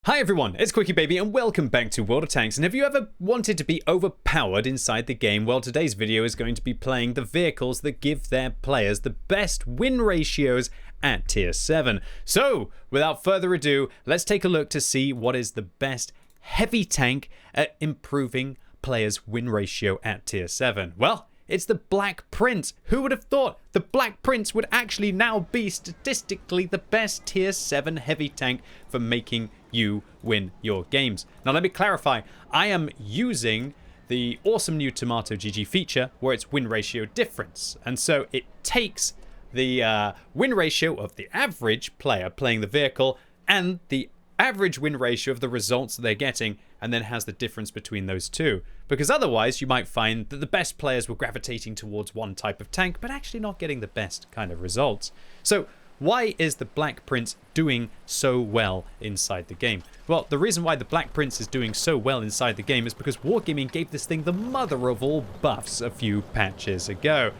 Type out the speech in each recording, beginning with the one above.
Hi everyone, it's QuickyBaby and welcome back to World of Tanks. And have you ever wanted to be overpowered inside the game? Well, today's video is going to be playing the vehicles that give their players the best win ratios at tier 7. So, without further ado, let's take a look to see what is the best heavy tank at improving players' win ratio at tier 7. Well, it's the Black Prince. Who would have thought the Black Prince would actually now be statistically the best tier 7 heavy tank for making you win your games? Now let me clarify, I am using the awesome new Tomato GG feature where it's win ratio difference. And so it takes the win ratio of the average player playing the vehicle and the average win ratio of the results that they're getting, and then has the difference between those two. Because otherwise you might find that the best players were gravitating towards one type of tank, but actually not getting the best kind of results. So why is the Black Prince doing so well inside the game? Well, the reason why the Black Prince is doing so well inside the game is because Wargaming gave this thing the mother of all buffs a few patches ago.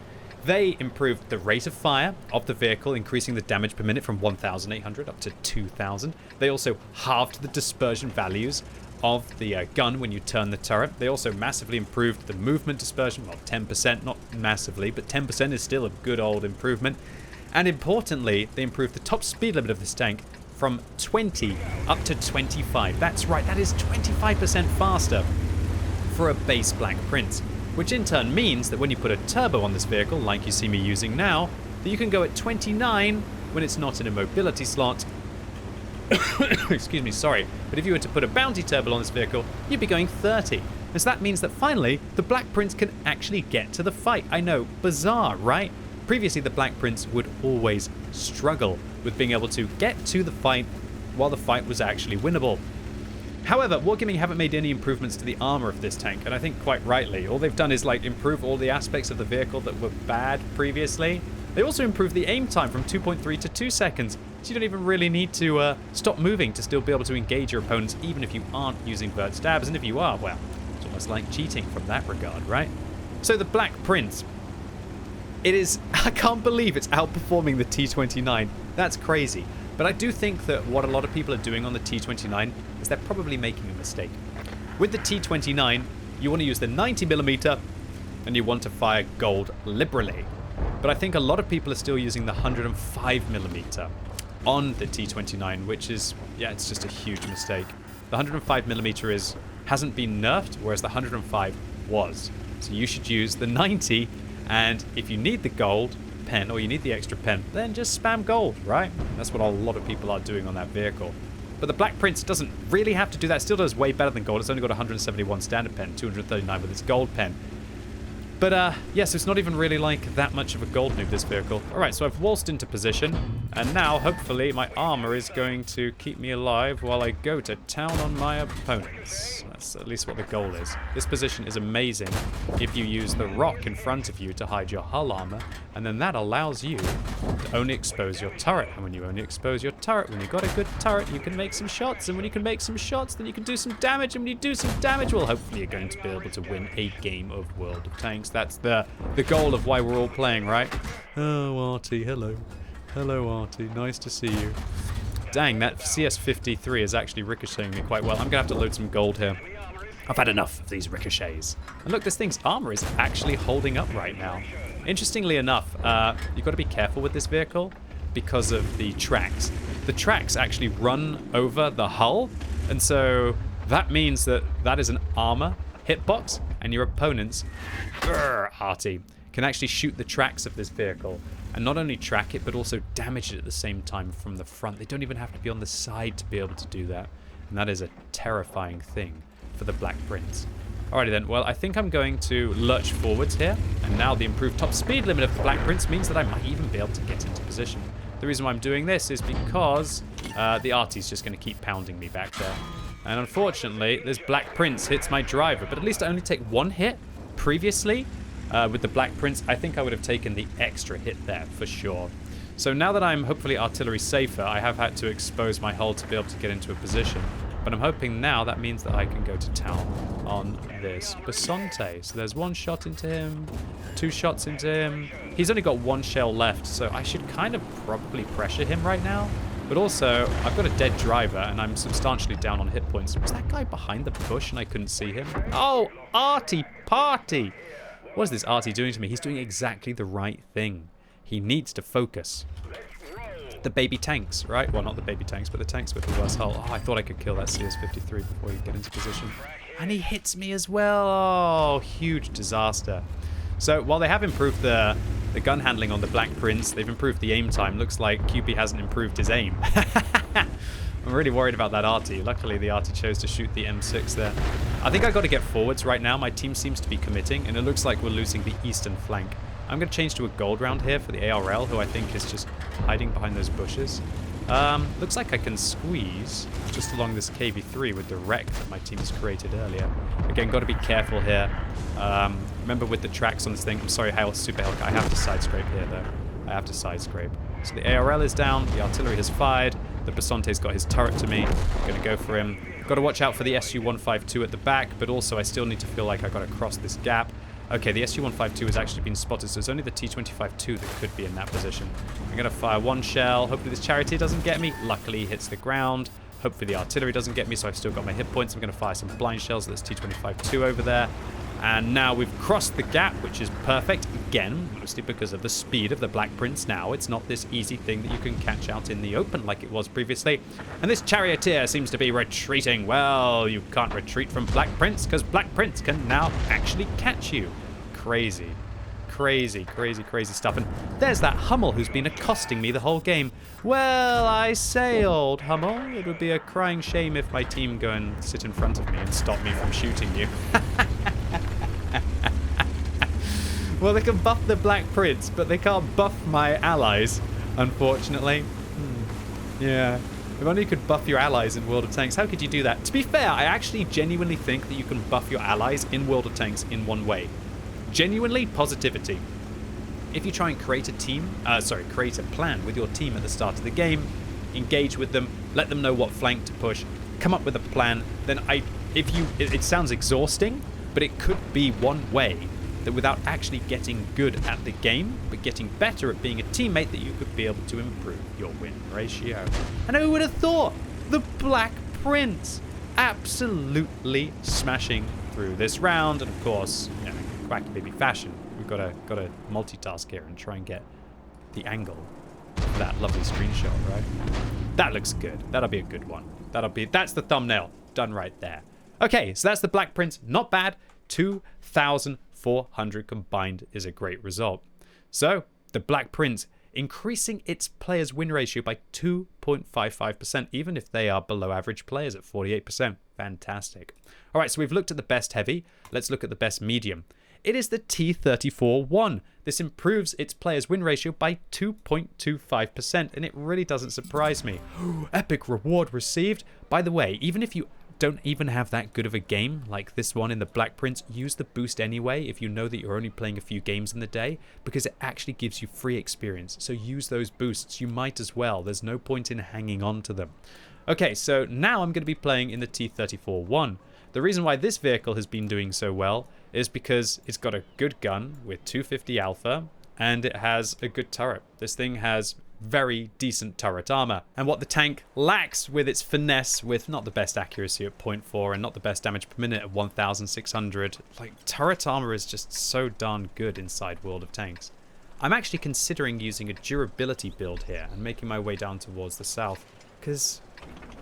They improved the rate of fire of the vehicle, increasing the damage per minute from 1,800 up to 2,000. They also halved the dispersion values of the gun when you turn the turret. They also massively improved the movement dispersion, well, 10%, not massively, but 10% is still a good old improvement. And importantly, they improved the top speed limit of this tank from 20 up to 25. That's right, that is 25% faster for a base Black Prince. Which in turn means that when you put a turbo on this vehicle, like you see me using now, that you can go at 29 when it's not in a mobility slot. Excuse me, sorry. But if you were to put a bounty turbo on this vehicle, you'd be going 30. And so that means that finally, the Black Prince can actually get to the fight. I know, bizarre, right? Previously, the Black Prince would always struggle with being able to get to the fight while the fight was actually winnable. However, Wargaming haven't made any improvements to the armor of this tank, and I think quite rightly. All they've done is like improve all the aspects of the vehicle that were bad previously. They also improved the aim time from 2.3 to 2 seconds, so you don't even really need to stop moving to still be able to engage your opponents, even if you aren't using vert stabs. And if you are, well, it's almost like cheating from that regard, right? So the Black Prince, it is, I can't believe it's outperforming the T29. That's crazy. But I do think that what a lot of people are doing on the T29 is they're probably making a mistake. With the T29, you want to use the 90mm and you want to fire gold liberally. But I think a lot of people are still using the 105mm on the T29, which is, yeah, it's just a huge mistake. The 105mm hasn't been nerfed, whereas the 105 was. So you should use the 90, and if you need the gold pen or you need the extra pen, then just spam gold, right? That's what a lot of people are doing on that vehicle. But the Black Prince doesn't really have to do that. It still does way better than gold. It's only got 171 standard pen, 239 with its gold pen. But yes, it's not even really like that much of a gold noob, this vehicle. Alright, so I've waltzed into position, and now hopefully my armor is going to keep me alive while I go to town on my opponents. That's at least what the goal is. This position is amazing if you use the rock in front of you to hide your hull armor, and then that allows you to only expose your turret. And when you only expose your turret, when you've got a good turret, you can make some shots, and when you can make some shots, then you can do some damage, and when you do some damage, well, hopefully you're going to be able to win a game of World of Tanks. That's the goal of why we're all playing, right? Oh, Artie, hello. Hello, Artie. Nice to see you. Dang, that CS53 is actually ricocheting me quite well. I'm going to have to load some gold here. I've had enough of these ricochets. And look, this thing's armor is actually holding up right now. Interestingly enough, you've got to be careful with this vehicle because of the tracks. The tracks actually run over the hull, and so that means that that is an armor hitbox, and your opponents, Artie, can actually shoot the tracks of this vehicle. And not only track it, but also damage it at the same time from the front. They don't even have to be on the side to be able to do that. And that is a terrifying thing for the Black Prince. Alrighty then, well, I think I'm going to lurch forwards here. And now the improved top speed limit of the Black Prince means that I might even be able to get into position. The reason why I'm doing this is because the Artie's just going to keep pounding me back there. And unfortunately, this Black Prince hits my driver, but at least I only take one hit. Previously, with the Black Prince, I think I would have taken the extra hit there for sure. So now that I'm hopefully artillery safer, I have had to expose my hull to be able to get into a position. But I'm hoping now that means that I can go to town on this Basante. So there's one shot into him, 2 shots into him. He's only got 1 shell left, so I should kind of probably pressure him right now. But also, I've got a dead driver, and I'm substantially down on hit points. Was that guy behind the bush and I couldn't see him? Oh, Artie Party! What is this Artie doing to me? He's doing exactly the right thing. He needs to focus. The baby tanks, right? Well, not the baby tanks, but the tanks with the worst hull. Oh, I thought I could kill that CS-53 before he get into position. And he hits me as well. Oh, huge disaster. So while they have improved the gun handling on the Black Prince, they've improved the aim time. Looks like QB hasn't improved his aim. I'm really worried about that Artie. Luckily, the Artie chose to shoot the M6 there. I think I got to get forwards right now. My team seems to be committing, and it looks like we're losing the eastern flank. I'm going to change to a gold round here for the ARL, who I think is just hiding behind those bushes. Looks like I can squeeze just along this KV3 with the wreck that my team has created earlier. Again, got to be careful here. Remember with the tracks on this thing, I'm sorry, Super Hellcat, I have to side scrape here though. I have to side scrape. So the ARL is down, the artillery has fired, the Basante's got his turret to me. I'm going to go for him. Got to watch out for the SU-152 at the back, but also I still need to feel like I got to cross this gap. Okay, the SU-152 has actually been spotted, so it's only the T-25-2 that could be in that position. I'm going to fire one shell. Hopefully this Charioteer doesn't get me. Luckily, he hits the ground. Hopefully the artillery doesn't get me, so I've still got my hit points. I'm going to fire some blind shells. That's T-25-2 over there. And now we've crossed the gap, which is perfect. Again, mostly because of the speed of the Black Prince now. It's not this easy thing that you can catch out in the open like it was previously. And this Charioteer seems to be retreating. Well, you can't retreat from Black Prince because Black Prince can now actually catch you. Crazy. Crazy, crazy, crazy stuff. And there's that Hummel who's been accosting me the whole game. Well, I say, old Hummel, it would be a crying shame if my team go and sit in front of me and stop me from shooting you. Well, they can buff the Black Prince, but they can't buff my allies, unfortunately. Yeah. If only you could buff your allies in World of Tanks. How could you do that? To be fair, I actually genuinely think that you can buff your allies in World of Tanks in one way. Genuinely, positivity. If you try and create a create a plan with your team at the start of the game, engage with them, let them know what flank to push, come up with a plan, then it sounds exhausting, but it could be one way that without actually getting good at the game, but getting better at being a teammate, that you could be able to improve your win ratio. And who would have thought? The Black Prince absolutely smashing through this round, and of course, you know, QuickyBaby fashion, we've got to multitask here and try and get the angle of that lovely screenshot, right? That looks good. That'll be a good one. That's the thumbnail done right there. Okay, so that's the Black Prince. Not bad. 2,400 combined is a great result. So the Black Prince increasing its players' win ratio by 2.55%, even if they are below average players at 48%. Fantastic. All right, so we've looked at the best heavy. Let's look at the best medium. It is the T-34-1. This improves its players' win ratio by 2.25%, and it really doesn't surprise me. Epic reward received. By the way, even if you don't even have that good of a game like this one in the Black Prince, use the boost anyway if you know that you're only playing a few games in the day, because it actually gives you free experience. So use those boosts. You might as well. There's no point in hanging on to them. Okay, so now I'm going to be playing in the T-34-1. The reason why this vehicle has been doing so well is because it's got a good gun with 250 alpha, and it has a good turret. This thing has very decent turret armor. And what the tank lacks with its finesse, with not the best accuracy at 0.4 and not the best damage per minute at 1,600, like, turret armor is just so darn good inside World of Tanks. I'm actually considering using a durability build here and making my way down towards the south, because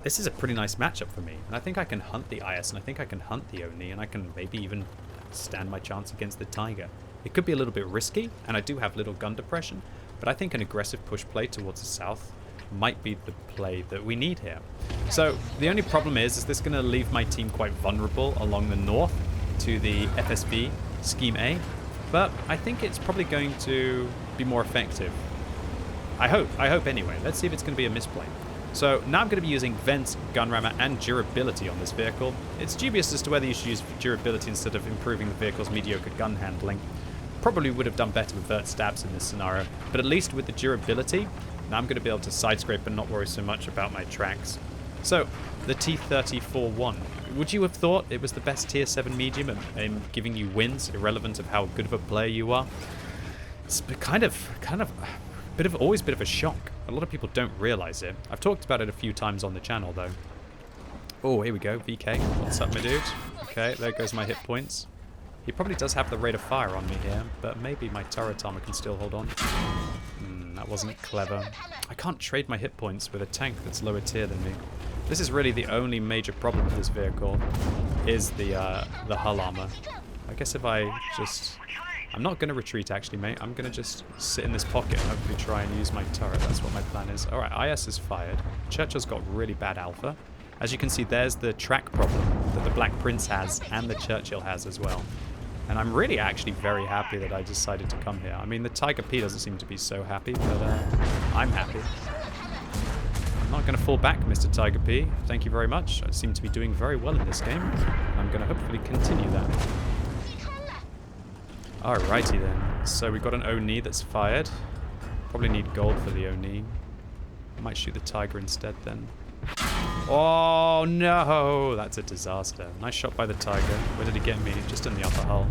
this is a pretty nice matchup for me. And I think I can hunt the IS, and I think I can hunt the ONI, and I can maybe even stand my chance against the Tiger. It could be a little bit risky, and I do have little gun depression, but I think an aggressive push play towards the south might be the play that we need here. So the only problem is this going to leave my team quite vulnerable along the north to the FSB Scheme A, but I think it's probably going to be more effective. I hope anyway. Let's see if it's going to be a misplay. So now I'm going to be using vents, gun rammer, and durability on this vehicle. It's dubious as to whether you should use durability instead of improving the vehicle's mediocre gun handling. Probably would have done better with vert stabs in this scenario, but at least with the durability, now I'm going to be able to side scrape and not worry so much about my tracks. So, the T-34-1. Would you have thought it was the best tier 7 medium in giving you wins, irrelevant of how good of a player you are? It's kind of always a bit of a shock. A lot of people don't realize it. I've talked about it a few times on the channel, though. Oh, here we go. VK. What's up, my dude? Okay, there goes my hit points. He probably does have the rate of fire on me here, but maybe my turret armor can still hold on. That wasn't clever. I can't trade my hit points with a tank that's lower tier than me. This is really the only major problem with this vehicle, is the hull armor. I guess if I just... I'm not going to retreat, actually, mate. I'm going to just sit in this pocket and hopefully try and use my turret. That's what my plan is. Alright, IS is fired. Churchill's got really bad alpha. As you can see, there's the track problem that the Black Prince has and the Churchill has as well. And I'm really actually very happy that I decided to come here. I mean, the Tiger P doesn't seem to be so happy, but I'm happy. I'm not going to fall back, Mr. Tiger P. Thank you very much. I seem to be doing very well in this game. I'm going to hopefully continue that. Alrighty then. So we've got an Oni that's fired. Probably need gold for the Oni. I might shoot the Tiger instead then. Oh no! That's a disaster. Nice shot by the Tiger. Where did he get me? Just in the upper hull.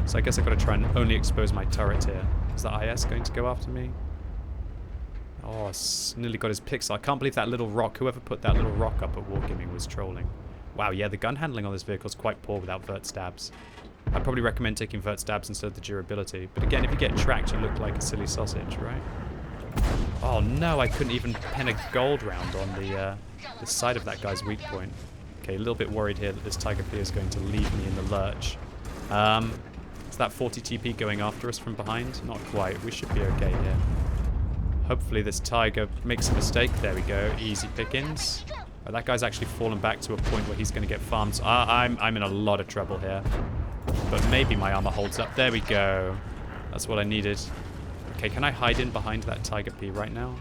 So I guess I've got to try and only expose my turret here. Is the IS going to go after me? Oh, nearly got his pixel. I can't believe that little rock. Whoever put that little rock up at Wargaming was trolling. Wow, yeah, the gun handling on this vehicle is quite poor without vert stabs. I'd probably recommend taking vert stabs instead of the durability. But again, if you get tracked, you look like a silly sausage, right? Oh no, I couldn't even pen a gold round on the side of that guy's weak point. Okay, a little bit worried here that this Tiger P is going to leave me in the lurch. Is that 40 TP going after us from behind? Not quite. We should be okay here. Hopefully this Tiger makes a mistake. There we go. Easy pickings. Oh, that guy's actually fallen back to a point where he's going to get farmed. So I'm in a lot of trouble here. But maybe my armor holds up. There we go. That's what I needed. Okay, can I hide in behind that Tiger P right now?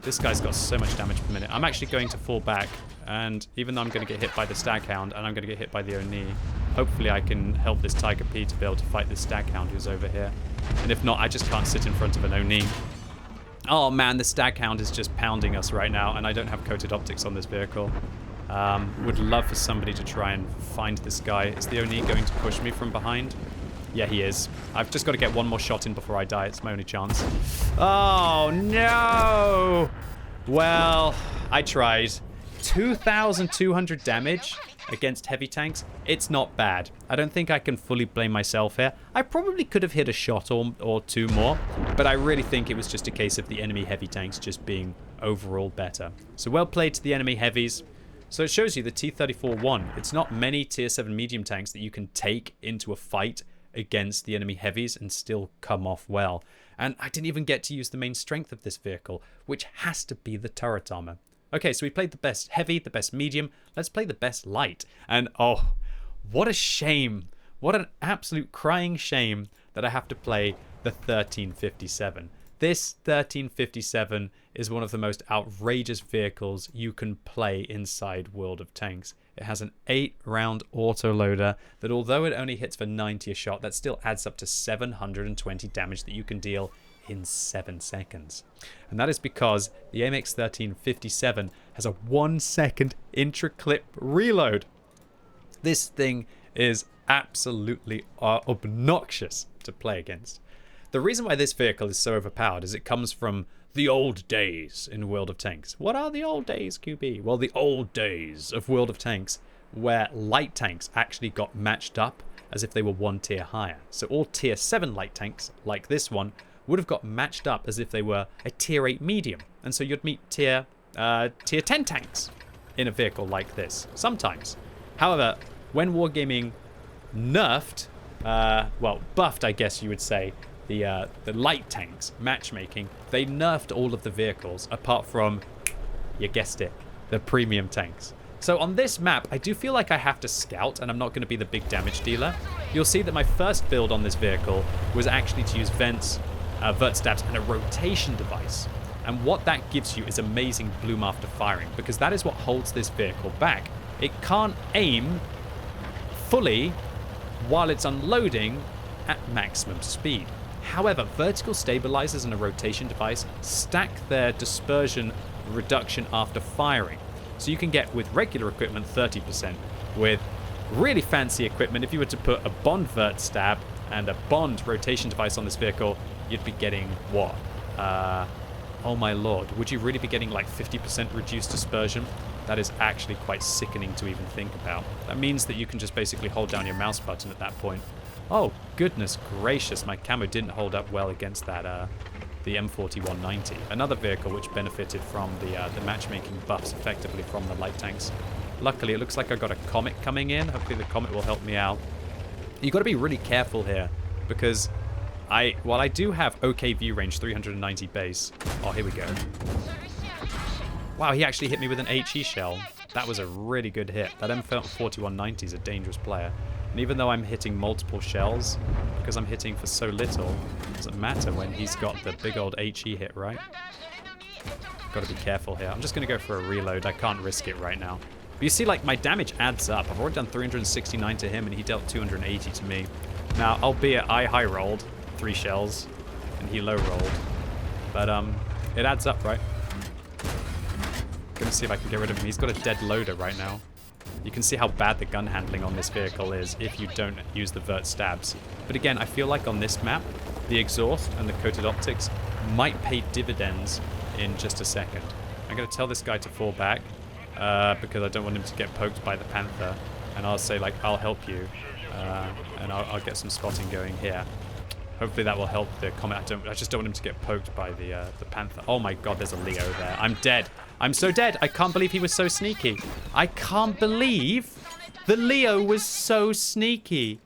This guy's got so much damage per minute. I'm actually going to fall back, and even though I'm going to get hit by the Staghound and I'm going to get hit by the Oni, hopefully I can help this Tiger P to be able to fight this Staghound who's over here. And if not, I just can't sit in front of an Oni. Oh man, the Staghound is just pounding us right now, and I don't have coated optics on this vehicle. Would love for somebody to try and find this guy. Is the Oni going to push me from behind? Yeah, he is. I've just got to get one more shot in before I die. It's my only chance. Oh, no! Well, I tried. 2,200 damage against heavy tanks. It's not bad. I don't think I can fully blame myself here. I probably could have hit a shot or two more, but I really think it was just a case of the enemy heavy tanks just being overall better. So well played to the enemy heavies. So it shows you the T-34 won. It's not many tier 7 medium tanks that you can take into a fight against the enemy heavies and still come off well. And I didn't even get to use the main strength of this vehicle, which has to be the turret armor. Okay, so we played the best heavy, the best medium. Let's play the best light. And oh, what a shame. What an absolute crying shame that I have to play the 1357. This 1357 is one of the most outrageous vehicles you can play inside World of Tanks. It has an 8-round autoloader that, although it only hits for 90 a shot, that still adds up to 720 damage that you can deal in 7 seconds. And that is because the AMX 1357 has a 1-second intra-clip reload. This thing is absolutely obnoxious to play against. The reason why this vehicle is so overpowered is it comes from the old days in World of Tanks. What are the old days, QB? Well, the old days of World of Tanks, where light tanks actually got matched up as if they were 1 tier higher. So all tier 7 light tanks, like this one, would have got matched up as if they were a tier 8 medium. And so you'd meet tier 10 tanks in a vehicle like this, sometimes. However, when Wargaming nerfed, well, buffed, I guess you would say, the light tanks matchmaking, they nerfed all of the vehicles apart from, you guessed it, the premium tanks. So on this map, I do feel like I have to scout, and I'm not going to be the big damage dealer. You'll see that my first build on this vehicle was actually to use vents, vert stabs, and a rotation device. And what that gives you is amazing bloom after firing, because that is what holds this vehicle back. It can't aim fully while it's unloading at maximum speed. However, vertical stabilizers and a rotation device stack their dispersion reduction after firing. So you can get, with regular equipment, 30%. With really fancy equipment, if you were to put a Bond vert stab and a Bond rotation device on this vehicle, you'd be getting, what, Oh my lord. Would you really be getting like 50% reduced dispersion? That is actually quite sickening to even think about. That means that you can just basically hold down your mouse button at that point. Oh, goodness gracious. My camo didn't hold up well against that, the M4190. Another vehicle which benefited from the matchmaking buffs effectively from the light tanks. Luckily, it looks like I got a Comet coming in. Hopefully the Comet will help me out. You got to be really careful here because while I do have okay view range, 390 base. Oh, here we go. Wow, he actually hit me with an HE shell. That was a really good hit. That M4190 is a dangerous player. And even though I'm hitting multiple shells, because I'm hitting for so little, it doesn't matter when he's got the big old HE hit, right? Got to be careful here. I'm just going to go for a reload. I can't risk it right now. But you see, like, my damage adds up. I've already done 369 to him, and he dealt 280 to me. Now, albeit I high rolled 3 shells, and he low rolled. But, it adds up, right? Gonna see if I can get rid of him. He's got a dead loader right now. You can see how bad the gun handling on this vehicle is if you don't use the vert stabs. But again, I feel like on this map, the exhaust and the coated optics might pay dividends in just a second. I'm gonna tell this guy to fall back because I don't want him to get poked by the Panther. And I'll say, like, I'll help you. And I'll get some spotting going here. Hopefully that will help the Comet. I just don't want him to get poked by the Panther. Oh my god, there's a Leo there. I'm dead. I'm so dead. I can't believe he was so sneaky. I can't believe the Leo was so sneaky.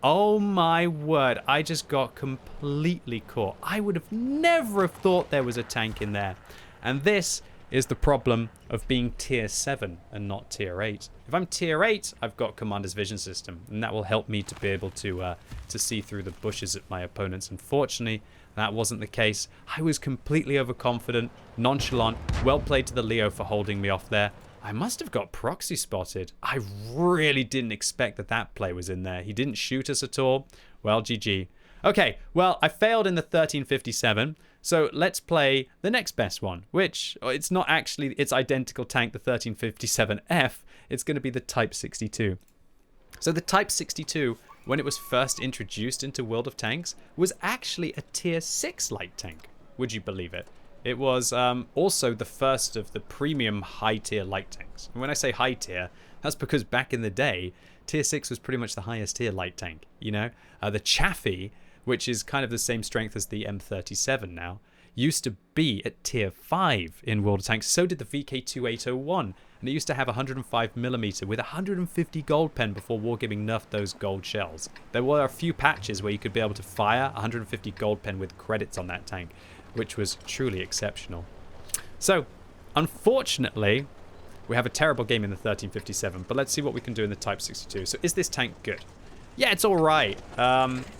Oh my word. I just got completely caught. I would have never have thought there was a tank in there. And this is the problem of being tier 7 and not tier 8. If I'm tier 8, I've got Commander's Vision System, and that will help me to be able to see through the bushes at my opponents. Unfortunately, that wasn't the case. I was completely overconfident, nonchalant, well played to the Leo for holding me off there. I must have got proxy spotted. I really didn't expect that that play was in there. He didn't shoot us at all. Well, GG. Okay, well, I failed in the 1357, so let's play the next best one, which it's not actually its identical tank, the 1357F. It's going to be the Type 62. So the Type 62, when it was first introduced into World of Tanks, was actually a tier 6 light tank. Would you believe it? It was also the first of the premium high tier light tanks. And when I say high tier, that's because back in the day, tier 6 was pretty much the highest tier light tank. You know, the Chaffee, which is kind of the same strength as the M37 now, used to be at tier 5 in World of Tanks. So did the VK2801. And it used to have 105mm with 150 gold pen before Wargaming nerfed those gold shells. There were a few patches where you could be able to fire 150 gold pen with credits on that tank, which was truly exceptional. So, unfortunately, we have a terrible game in the 1357, but let's see what we can do in the Type 62. So is this tank good? Yeah, it's all right.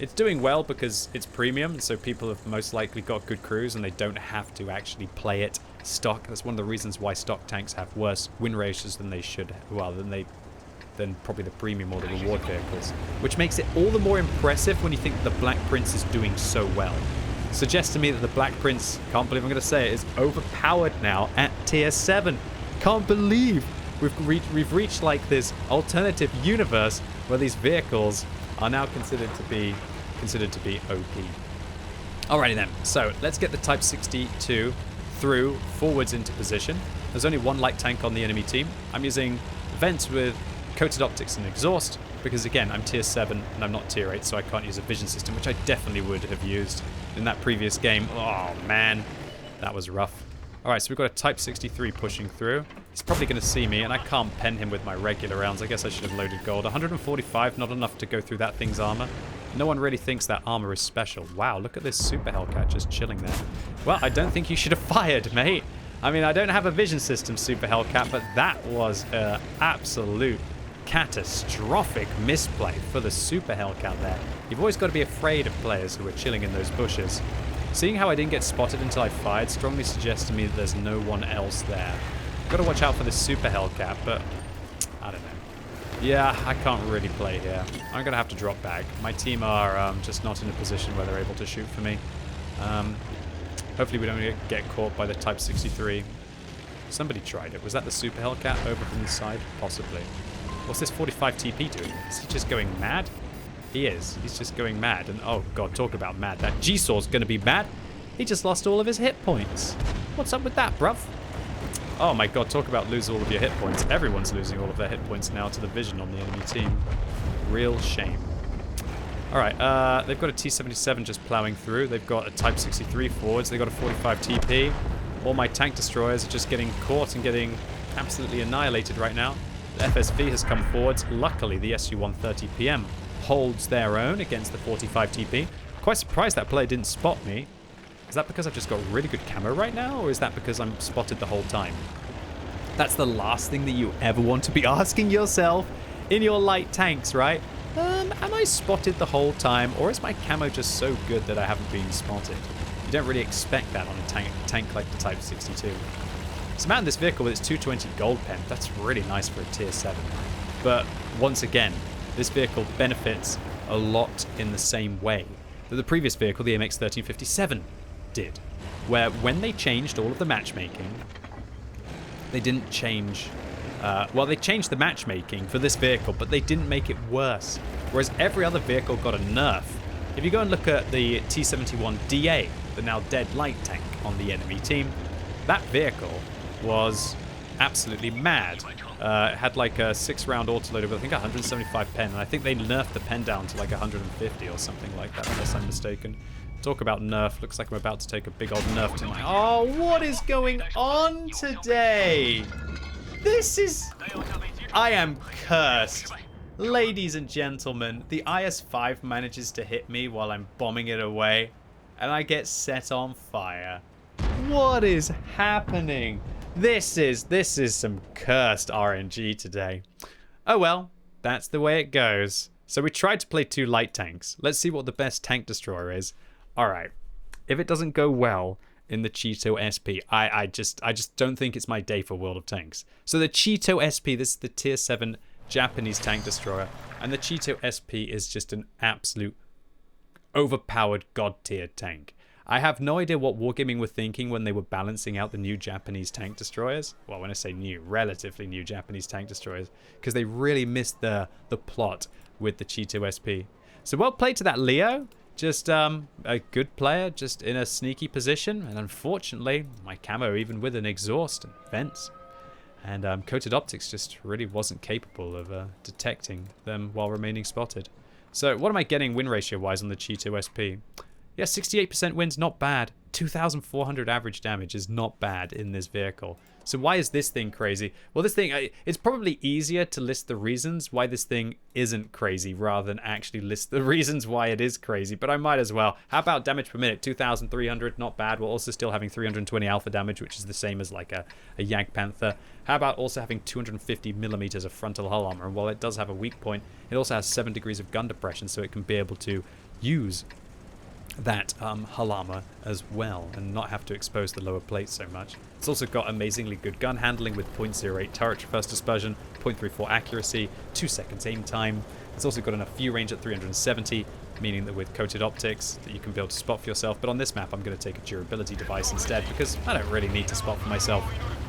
It's doing well because it's premium, so people have most likely got good crews and they don't have to actually play it stock. That's one of the reasons why stock tanks have worse win ratios than they should, well, than probably the premium or the reward vehicles, which makes it all the more impressive when you think the Black Prince is doing so well. Suggests to me that the Black Prince, can't believe I'm going to say it, is overpowered now at tier 7. Can't believe we've reached like this alternative universe where these vehicles are now considered to be OP. Alrighty then, so let's get the Type 62 through forwards into position. There's only one light tank on the enemy team. I'm using vents with coated optics and exhaust because again I'm tier 7 and I'm not tier 8, so I can't use a vision system, which I definitely would have used in that previous game. Oh man, that was rough. Alright, so we've got a Type 63 pushing through. He's probably going to see me, and I can't pen him with my regular rounds. I guess I should have loaded gold. 145, not enough to go through that thing's armor. No one really thinks that armor is special. Wow, look at this Super Hellcat just chilling there. Well, I don't think you should have fired, mate. I mean, I don't have a vision system, Super Hellcat, but that was an absolute catastrophic misplay for the Super Hellcat there. You've always got to be afraid of players who are chilling in those bushes. Seeing how I didn't get spotted until I fired strongly suggests to me that there's no one else there. Got to watch out for this Super Hellcat, but I don't know. Yeah, I can't really play here. I'm going to have to drop back. My team are just not in a position where they're able to shoot for me. Hopefully we don't get caught by the Type 63. Somebody tried it. Was that the Super Hellcat over from the side? Possibly. What's this 45 TP doing? Is he just going mad? He is. He's just going mad. And oh god, talk about mad. That G-Saw's going to be mad. He just lost all of his hit points. What's up with that, bruv? Oh my god, talk about lose all of your hit points. Everyone's losing all of their hit points now to the vision on the enemy team. Real shame. Alright, they've got a T-77 just plowing through. They've got a Type 63 forwards. They've got a 45 TP. All my tank destroyers are just getting caught and getting absolutely annihilated right now. The FSV has come forwards. Luckily, the Su-130 PM holds their own against the 45 TP. Quite surprised that player didn't spot me. Is that because I've just got really good camo right now, or is that because I'm spotted the whole time? That's the last thing that you ever want to be asking yourself in your light tanks, right? Am I spotted the whole time, or is my camo just so good that I haven't been spotted? You don't really expect that on a tank like the Type 62. So man, this vehicle with its 220 gold pen, that's really nice for a tier 7. But once again, this vehicle benefits a lot in the same way that the previous vehicle, the MX 1357, did. Where when they changed all of the matchmaking, they didn't change... well, they changed the matchmaking for this vehicle, but they didn't make it worse. Whereas every other vehicle got a nerf. If you go and look at the T-71 DA, the now dead light tank on the enemy team, that vehicle was absolutely mad. It had like a 6-round autoloader with I think 175 pen, and I think they nerfed the pen down to like 150 or something like that, unless I'm mistaken. Talk about nerf. Looks like I'm about to take a big old nerf to my... Oh, what is going on today? This is... I am cursed. Ladies and gentlemen, the IS-5 manages to hit me while I'm bombing it away, and I get set on fire. What is happening? This is some cursed RNG today. Oh well, that's the way it goes. So we tried to play 2 light tanks. Let's see what the best tank destroyer is. Alright, if it doesn't go well in the Cheeto SP, I just don't think it's my day for World of Tanks. So the Cheeto SP, this is the tier 7 Japanese tank destroyer, and the Cheeto SP is just an absolute overpowered god tier tank. I have no idea what Wargaming were thinking when they were balancing out the new Japanese tank destroyers. Well, when I say new, relatively new Japanese tank destroyers, because they really missed the plot with the Cheeto SP. So well played to that Leo. Just a good player, just in a sneaky position. And unfortunately, my camo, even with an exhaust and vents, and coated optics, just really wasn't capable of detecting them while remaining spotted. So what am I getting win ratio-wise on the Cheeto SP? Yeah, 68% wins, not bad. 2,400 average damage is not bad in this vehicle. So why is this thing crazy? Well, this thing, it's probably easier to list the reasons why this thing isn't crazy rather than actually list the reasons why it is crazy, but I might as well. How about damage per minute? 2,300, not bad. We're also still having 320 alpha damage, which is the same as like a Yank Panther. How about also having 250 millimeters of frontal hull armor? And while it does have a weak point, it also has 7 degrees of gun depression, so it can be able to use that hull armor as well and not have to expose the lower plate so much. It's also got amazingly good gun handling with 0.08 turret traverse dispersion, 0.34 accuracy, 2 seconds aim time. It's also got enough view range at 370, meaning that with coated optics that you can be able to spot for yourself. But on this map I'm going to take a durability device instead because I don't really need to spot for myself.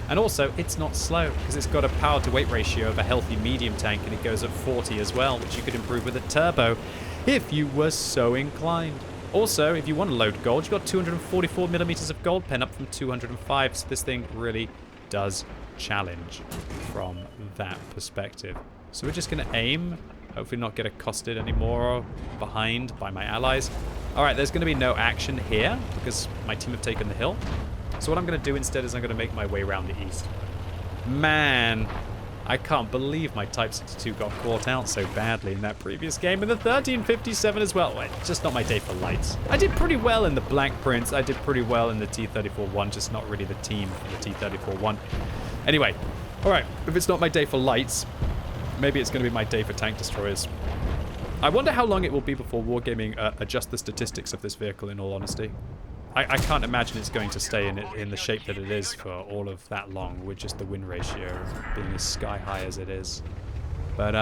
And also it's not slow because it's got a power to weight ratio of a healthy medium tank, and it goes at 40 as well, which you could improve with a turbo if you were so inclined. Also, if you want to load gold, you've got 244 millimeters of gold pen up from 205, so this thing really does challenge from that perspective. So we're just going to aim, hopefully not get accosted anymore behind by my allies. Alright, there's going to be no action here because my team have taken the hill. So what I'm going to do instead is I'm going to make my way around the east. Man, I can't believe my Type 62 got caught out so badly in that previous game. And the 1357 as well. Well, just not my day for lights. I did pretty well in the Black Prince. I did pretty well in the T-34-1, just not really the team for the T-34-1. Anyway, alright, if it's not my day for lights, maybe it's going to be my day for tank destroyers. I wonder how long it will be before Wargaming adjust the statistics of this vehicle, in all honesty. I can't imagine it's going to stay in the shape that it is for all of that long, with just the win ratio being as sky high as it is. But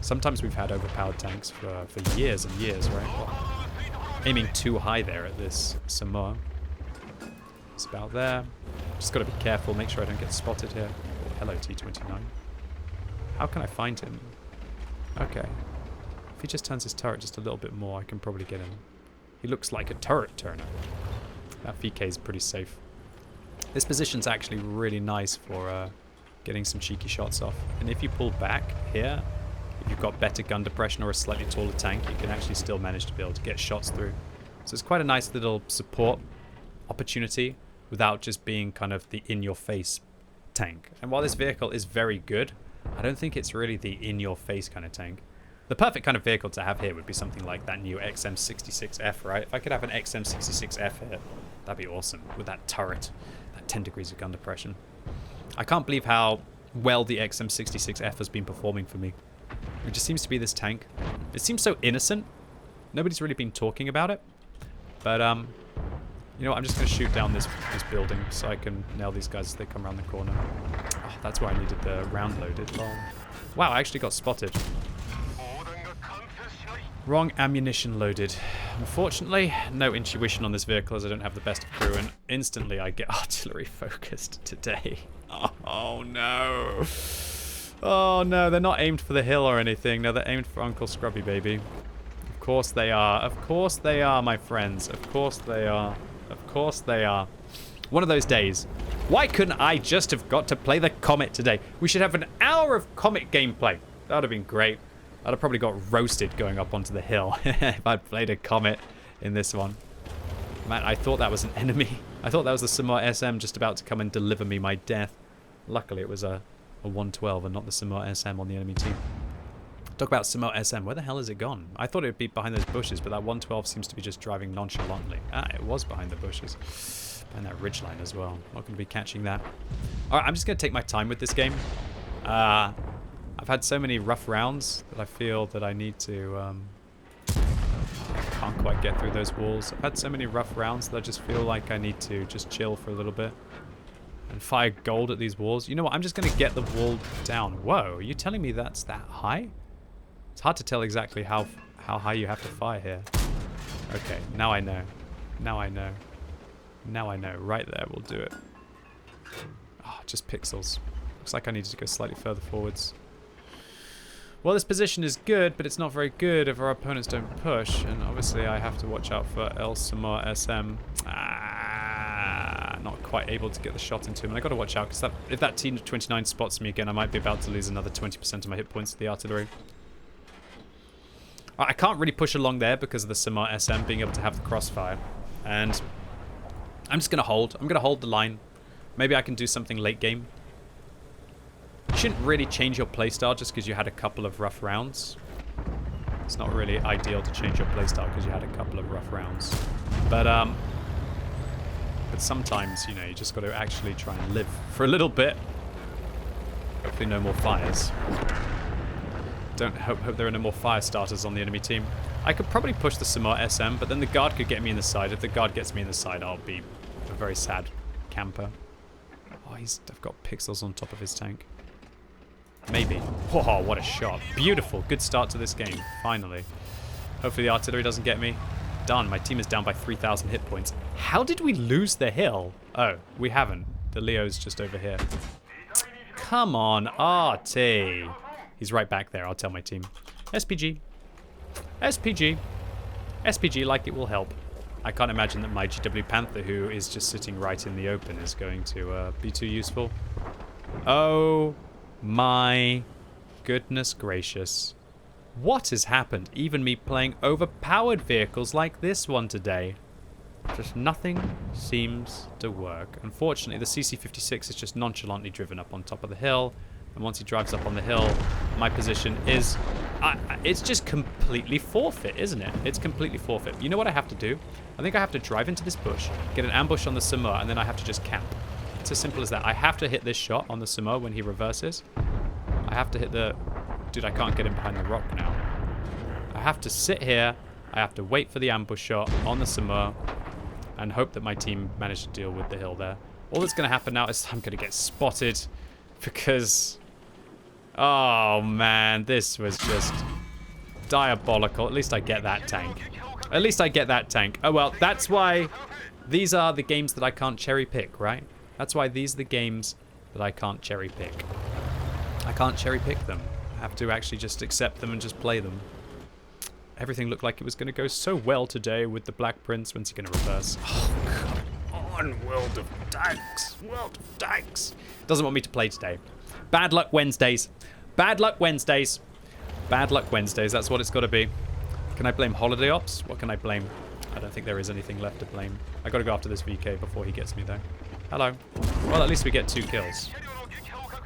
sometimes we've had overpowered tanks for years and years, right? Well, aiming too high there at this Samoa. It's about there. Just got to be careful, make sure I don't get spotted here. Oh, hello, T-29. How can I find him? Okay. If he just turns his turret just a little bit more, I can probably get him. He looks like a turret turner. That VK is pretty safe. This position's actually really nice for getting some cheeky shots off. And if you pull back here, if you've got better gun depression or a slightly taller tank, you can actually still manage to be able to get shots through. So it's quite a nice little support opportunity without just being kind of the in-your-face tank. And while this vehicle is very good, I don't think it's really the in-your-face kind of tank. The perfect kind of vehicle to have here would be something like that new XM66F, right? If I could have an XM66F here, that'd be awesome with that turret, that 10 degrees of gun depression. I can't believe how well the XM66F has been performing for me. It just seems to be this tank. It seems so innocent. Nobody's really been talking about it. But, you know what? I'm just going to shoot down this building so I can nail these guys as they come around the corner. Oh, that's why I needed the round loaded. Oh. Wow, I actually got spotted. Wrong ammunition loaded. Unfortunately, no intuition on this vehicle as I don't have the best of crew, and instantly I get artillery focused today. Oh no. Oh no, they're not aimed for the hill or anything. No, they're aimed for Uncle Scrubby Baby. Of course they are. Of course they are, my friends. Of course they are. Of course they are. One of those days. Why couldn't I just have got to play the Comet today? We should have an hour of Comet gameplay. That would have been great. I'd have probably got roasted going up onto the hill if I'd played a Comet in this one. Man, I thought that was an enemy. I thought that was the Samoa SM just about to come and deliver me my death. Luckily, it was a 112 and not the Samoa SM on the enemy team. Talk about Samoa SM. Where the hell is it gone? I thought it would be behind those bushes, but that 112 seems to be just driving nonchalantly. Ah, it was behind the bushes. And that ridgeline as well. Not going to be catching that. Alright, I'm just going to take my time with this game. I've had so many rough rounds that I feel that I need to... I can't quite get through those walls. I've had so many rough rounds that I just feel like I need to just chill for a little bit. And fire gold at these walls. You know what? I'm just going to get the wall down. Whoa, are you telling me that's that high? It's hard to tell exactly how high you have to fire here. Okay, now I know. Now I know. Now I know. Right there, we'll do it. Oh, just pixels. Looks like I needed to go slightly further forwards. Well, this position is good, but it's not very good if our opponents don't push. And obviously, I have to watch out for El Samoa SM. Not quite able to get the shot into him. And I got to watch out, because if that Team 29 spots me again, I might be about to lose another 20% of my hit points to the artillery. I can't really push along there because of the Samoa SM being able to have the crossfire. And I'm just going to hold. I'm going to hold the line. Maybe I can do something late game. You shouldn't really change your playstyle just because you had a couple of rough rounds. It's not really ideal to change your playstyle because you had a couple of rough rounds. But sometimes, you know, you just got to actually try and live for a little bit. Hopefully no more fires. Don't hope there are no more fire starters on the enemy team. I could probably push the Samoa SM, but then the guard could get me in the side. If the guard gets me in the side, I'll be a very sad camper. Oh, I've got pixels on top of his tank. Maybe. Whoa, what a shot. Beautiful. Good start to this game. Finally. Hopefully the artillery doesn't get me. Done. My team is down by 3,000 hit points. How did we lose the hill? Oh, we haven't. The Leo's just over here. Come on, RT. He's right back there. I'll tell my team. SPG. SPG. SPG like it will help. I can't imagine that my GW Panther, who is just sitting right in the open, is going to be too useful. Oh my goodness gracious. What has happened? Even me playing overpowered vehicles like this one today. Just nothing seems to work. Unfortunately, the CC-56 is just nonchalantly driven up on top of the hill. And once he drives up on the hill, my position is... it's just completely forfeit, isn't it? It's completely forfeit. You know what I have to do? I think I have to drive into this bush, get an ambush on the Samoa, and then I have to just camp. It's as simple as that. I have to hit this shot on the Samoa when he reverses. I have to hit the... Dude, I can't get him behind the rock now. I have to sit here. I have to wait for the ambush shot on the Samoa and hope that my team managed to deal with the hill there. All that's going to happen now is I'm going to get spotted because... Oh, man. This was just diabolical. At least I get that tank. At least I get that tank. Oh, well, that's why these are the games that I can't cherry pick, right? That's why these are the games that I can't cherry pick. I can't cherry pick them. I have to actually just accept them and just play them. Everything looked like it was going to go so well today with the Black Prince. When's he going to reverse? Oh, come on, World of Tanks. World of Tanks. Doesn't want me to play today. Bad luck Wednesdays. Bad luck Wednesdays. Bad luck Wednesdays. That's what it's got to be. Can I blame Holiday Ops? What can I blame? I don't think there is anything left to blame. I got to go after this VK before he gets me, though. Hello. Well, at least we get 2 kills.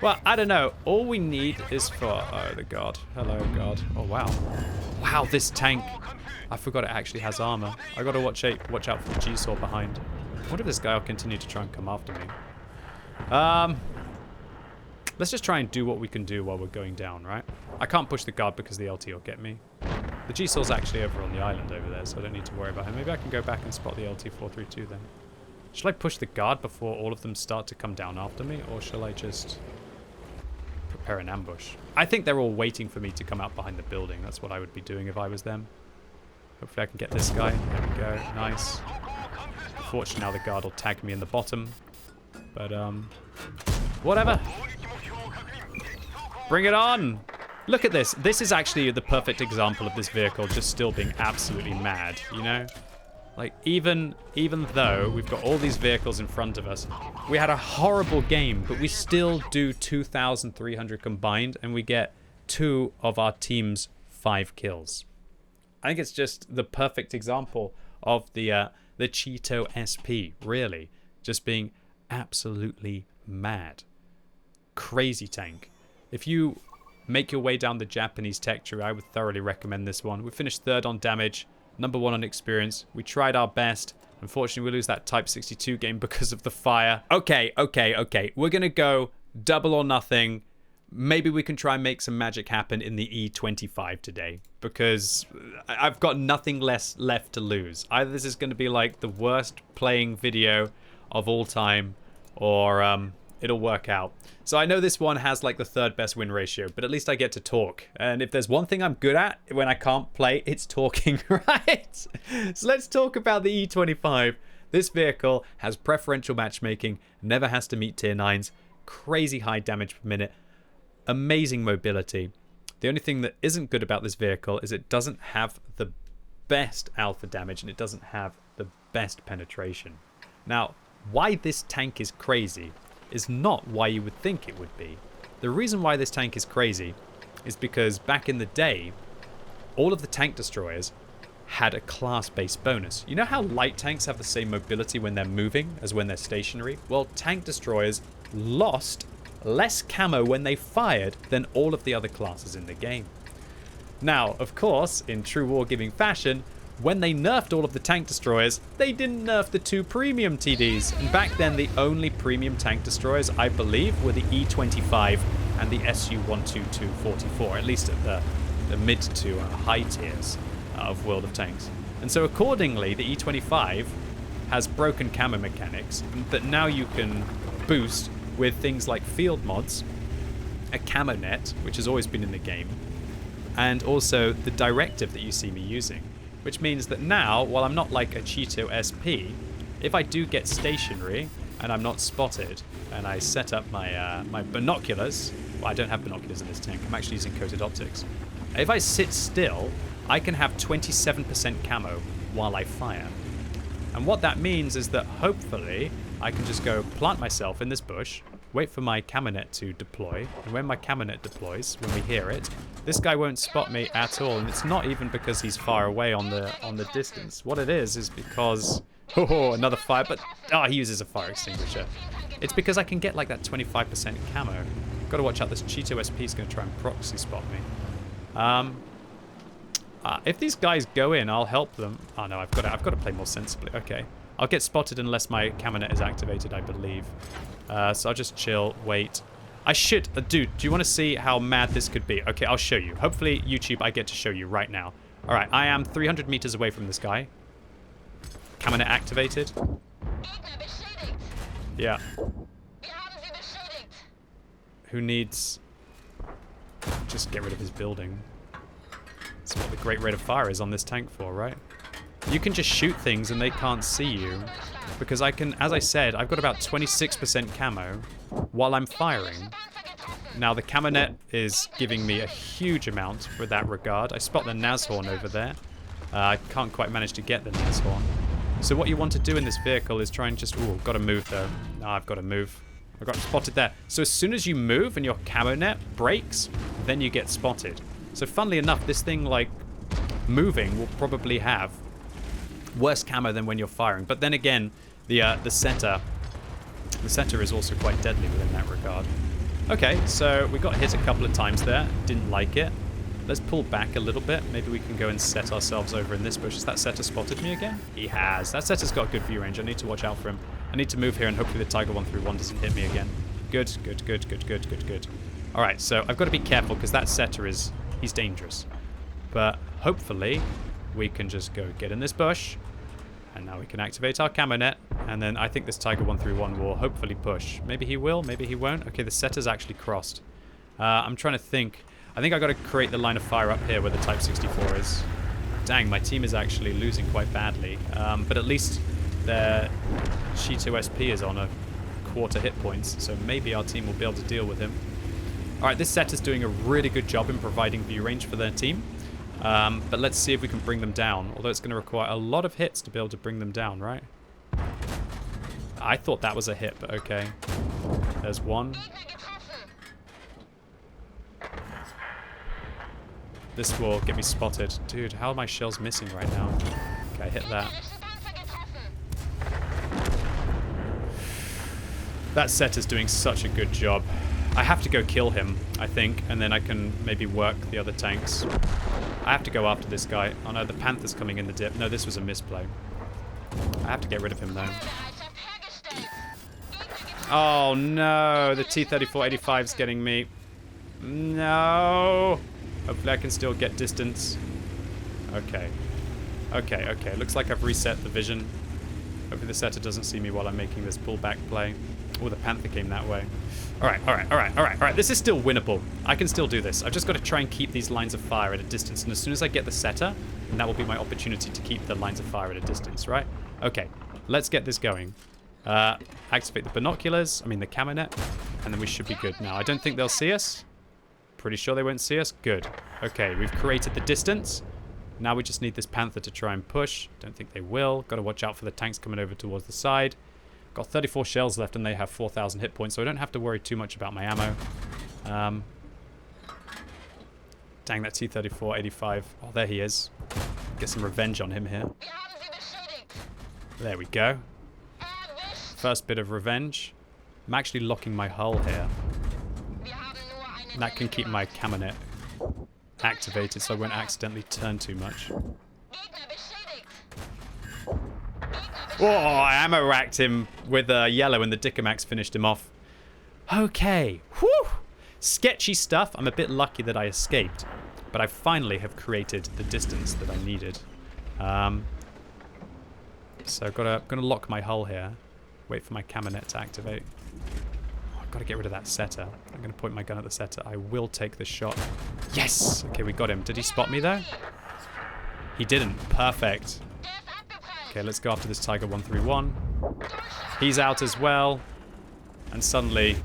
Well, I don't know. All we need is for... Oh, the God. Hello, God. Oh, wow. Wow, this tank. I forgot it actually has armor. I got to watch out for the G-Saw behind. I wonder if this guy will continue to try and come after me. Let's just try and do what we can do while we're going down, right? I can't push the guard because the LT will get me. The G-Saw's actually over on the island over there, so I don't need to worry about him. Maybe I can go back and spot the LT-432 then. Shall I push the guard before all of them start to come down after me, or shall I just prepare an ambush? I think they're all waiting for me to come out behind the building. That's what I would be doing if I was them. Hopefully I can get this guy. There we go. Nice. Unfortunately, now the guard will tag me in the bottom. But, whatever. Bring it on! Look at this. This is actually the perfect example of this vehicle just still being absolutely mad, you know? Like, even though we've got all these vehicles in front of us, we had a horrible game, but we still do 2,300 combined, and we get 2 of our team's 5 kills. I think it's just the perfect example of the Cheeto SP, really. Just being absolutely mad. Crazy tank. If you make your way down the Japanese tech tree, I would thoroughly recommend this one. We finished 3rd on damage. Number 1 on experience. We tried our best. Unfortunately, we lose that Type 62 game because of the fire. Okay. We're going to go double or nothing. Maybe we can try and make some magic happen in the E25 today, because I've got nothing less left to lose. Either this is going to be like the worst playing video of all time, or it'll work out. So I know this one has like the 3rd best win ratio, but at least I get to talk. And if there's one thing I'm good at when I can't play, it's talking, right? So let's talk about the E25. This vehicle has preferential matchmaking, never has to meet tier 9s, crazy high damage per minute, amazing mobility. The only thing that isn't good about this vehicle is it doesn't have the best alpha damage, and it doesn't have the best penetration. Now, why this tank is crazy is not why you would think it would be. The reason why this tank is crazy is because back in the day, all of the tank destroyers had a class-based bonus. You know how light tanks have the same mobility when they're moving as when they're stationary? Well, tank destroyers lost less camo when they fired than all of the other classes in the game. Now, of course, in true wargaming fashion, when they nerfed all of the tank destroyers, they didn't nerf the 2 premium TDs. And back then, the only premium tank destroyers, I believe, were the E25 and the SU-122-44, at least at the mid to high tiers of World of Tanks. And so accordingly, the E25 has broken camo mechanics that now you can boost with things like field mods, a camo net, which has always been in the game, and also the directive that you see me using. Which means that now, while I'm not like a Cheeto SP, if I do get stationary and I'm not spotted, and I set up my my binoculars, well, I don't have binoculars in this tank, I'm actually using coated optics. If I sit still, I can have 27% camo while I fire. And what that means is that hopefully I can just go plant myself in this bush, wait for my camo net to deploy, and when my camo net deploys, when we hear it, this guy won't spot me at all. And it's not even because he's far away on the distance. What it is because another fire, but he uses a fire extinguisher. It's because I can get like that 25% camo. Got to watch out. This Cheeto SP is going to try and proxy spot me. If these guys go in, I'll help them. Oh no, I've got to play more sensibly. Okay, I'll get spotted unless my camo net is activated, I believe. So I'll just chill, wait. I should... dude, do you want to see how mad this could be? Okay, I'll show you. Hopefully, YouTube, I get to show you right now. All right, I am 300 meters away from this guy. Camo net activated. Yeah. Who needs... Just get rid of his building. That's what the great rate of fire is on this tank for, right? You can just shoot things and they can't see you. Because I can, as I said, I've got about 26% camo while I'm firing. Now the camo net is giving me a huge amount for that regard. I spot the Nashorn over there. I can't quite manage to get the Nashorn. So what you want to do in this vehicle is try and just... Ooh, got to move though. No, I've got to move. I got spotted there. So as soon as you move and your camo net breaks, then you get spotted. So funnily enough, this thing, like, moving will probably have worse camo than when you're firing. But then again, the setter is also quite deadly within that regard. Okay, so we got hit a couple of times there. Didn't like it. Let's pull back a little bit. Maybe we can go and set ourselves over in this bush. Has that setter spotted me again? He has. That setter's got good view range. I need to watch out for him. I need to move here and hopefully the Tiger 131 doesn't hit me again. Good, good, good, good, good, good, good. All right, so I've got to be careful because that setter is... He's dangerous. But hopefully we can just go get in this bush. And now we can activate our camo net. And then I think this Tiger 131 will hopefully push. Maybe he will, maybe he won't. Okay, the setter's actually crossed. I'm trying to think. I think I've got to create the line of fire up here where the Type 64 is. Dang, my team is actually losing quite badly. But at least their Shito SP is on a quarter hit points. So maybe our team will be able to deal with him. Alright, this setter's doing a really good job in providing view range for their team. But let's see if we can bring them down. Although it's going to require a lot of hits to be able to bring them down, right? I thought that was a hit, but okay. There's one. This will get me spotted. Dude, how are my shells missing right now? Okay, hit that. That setter's doing such a good job. I have to go kill him, I think, and then I can maybe work the other tanks. I have to go after this guy. Oh no, the Panther's coming in the dip. No, this was a misplay. I have to get rid of him though. Oh no, the T-34-85's getting me. No. Hopefully I can still get distance. Okay. Okay, okay. Looks like I've reset the vision. Hopefully the setter doesn't see me while I'm making this pullback play. Oh, the Panther came that way. Alright, alright, alright, alright, alright. This is still winnable. I can still do this. I've just got to try and keep these lines of fire at a distance. And as soon as I get the setter, then that will be my opportunity to keep the lines of fire at a distance, right? Okay, let's get this going. Activate the binoculars, the camo net, and then we should be good now. I don't think they'll see us. Pretty sure they won't see us. Good. Okay, we've created the distance. Now we just need this Panther to try and push. Don't think they will. Got to watch out for the tanks coming over towards the side. Got 34 shells left and they have 4,000 hit points, so I don't have to worry too much about my ammo. Dang, that T-34-85. Oh, there he is. Get some revenge on him here. There we go. First bit of revenge. I'm actually locking my hull here. And that can keep my camo net activated so I won't accidentally turn too much. Oh, I ammo racked him with yellow and the Dickomax finished him off. Okay. Whew. Sketchy stuff. I'm a bit lucky that I escaped. But I finally have created the distance that I needed. So I've got to lock my hull here. Wait for my camo net to activate. Oh, I've got to get rid of that setter. I'm going to point my gun at the setter. I will take the shot. Yes! Okay, we got him. Did he spot me though? He didn't. Perfect. Okay, let's go after this Tiger 131. He's out as well. And suddenly,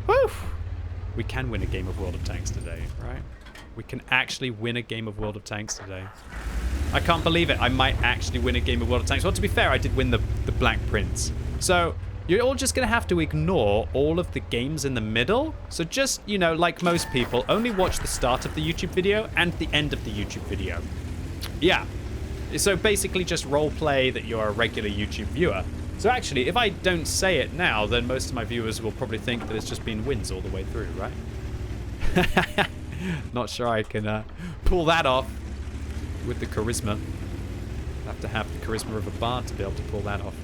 whew, we can win a game of World of Tanks today, right? We can actually win a game of World of Tanks today. I can't believe it. I might actually win a game of World of Tanks. Well, to be fair, I did win the Black Prince. So you're all just going to have to ignore all of the games in the middle. So just, you know, like most people, only watch the start of the YouTube video and the end of the YouTube video. Yeah. So basically just roleplay that you're a regular YouTube viewer. So actually, if I don't say it now, then most of my viewers will probably think that it's just been wins all the way through, right? Not sure I can pull that off with the charisma. I have to have the charisma of a bard to be able to pull that off.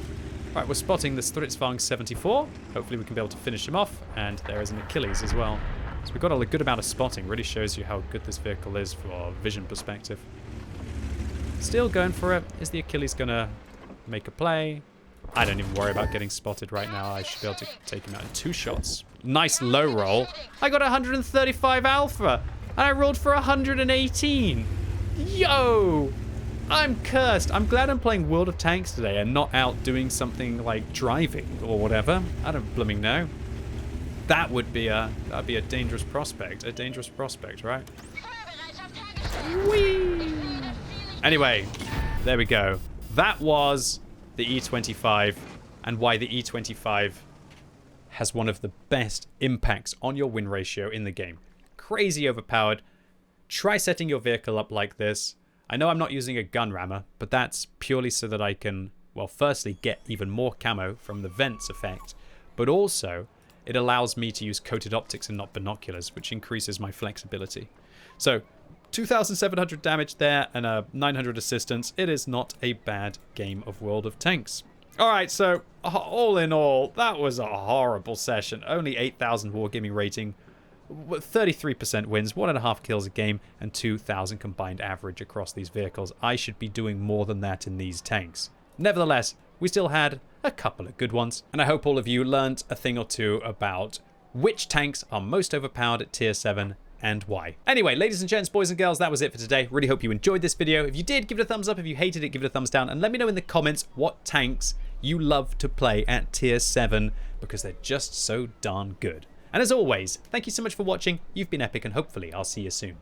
Alright, we're spotting this Stridsvang 74. Hopefully we can be able to finish him off. And there is an Achilles as well. So we've got a good amount of spotting. Really shows you how good this vehicle is for vision perspective. Still going for it. Is the Achilles going to make a play? I don't even worry about getting spotted right now. I should be able to take him out in 2 shots. Nice low roll. I got 135 alpha. And I rolled for 118. Yo! I'm cursed. I'm glad I'm playing World of Tanks today and not out doing something like driving or whatever. I don't blooming know. That would be that'd be a dangerous prospect. A dangerous prospect, right? Whee! Anyway, there we go. That was the E25 and why the E25 has one of the best impacts on your win ratio in the game. Crazy overpowered. Try setting your vehicle up like this. I know I'm not using a gun rammer, but that's purely so that I can, well, firstly get even more camo from the vents effect, but also it allows me to use coated optics and not binoculars, which increases my flexibility. So 2,700 damage there and a 900 assistance. It is not a bad game of World of Tanks. Alright, so all in all, that was a horrible session. Only 8,000 wargaming rating, 33% wins, 1.5 kills a game, and 2,000 combined average across these vehicles. I should be doing more than that in these tanks. Nevertheless, we still had a couple of good ones, and I hope all of you learnt a thing or two about which tanks are most overpowered at tier 7 and why. Anyway, ladies and gents, boys and girls, that was it for today. Really hope you enjoyed this video. If you did, give it a thumbs up. If you hated it, give it a thumbs down, and let me know in the comments what tanks you love to play at tier 7, because they're just so darn good. And as always, thank you so much for watching. You've been epic, and hopefully I'll see you soon.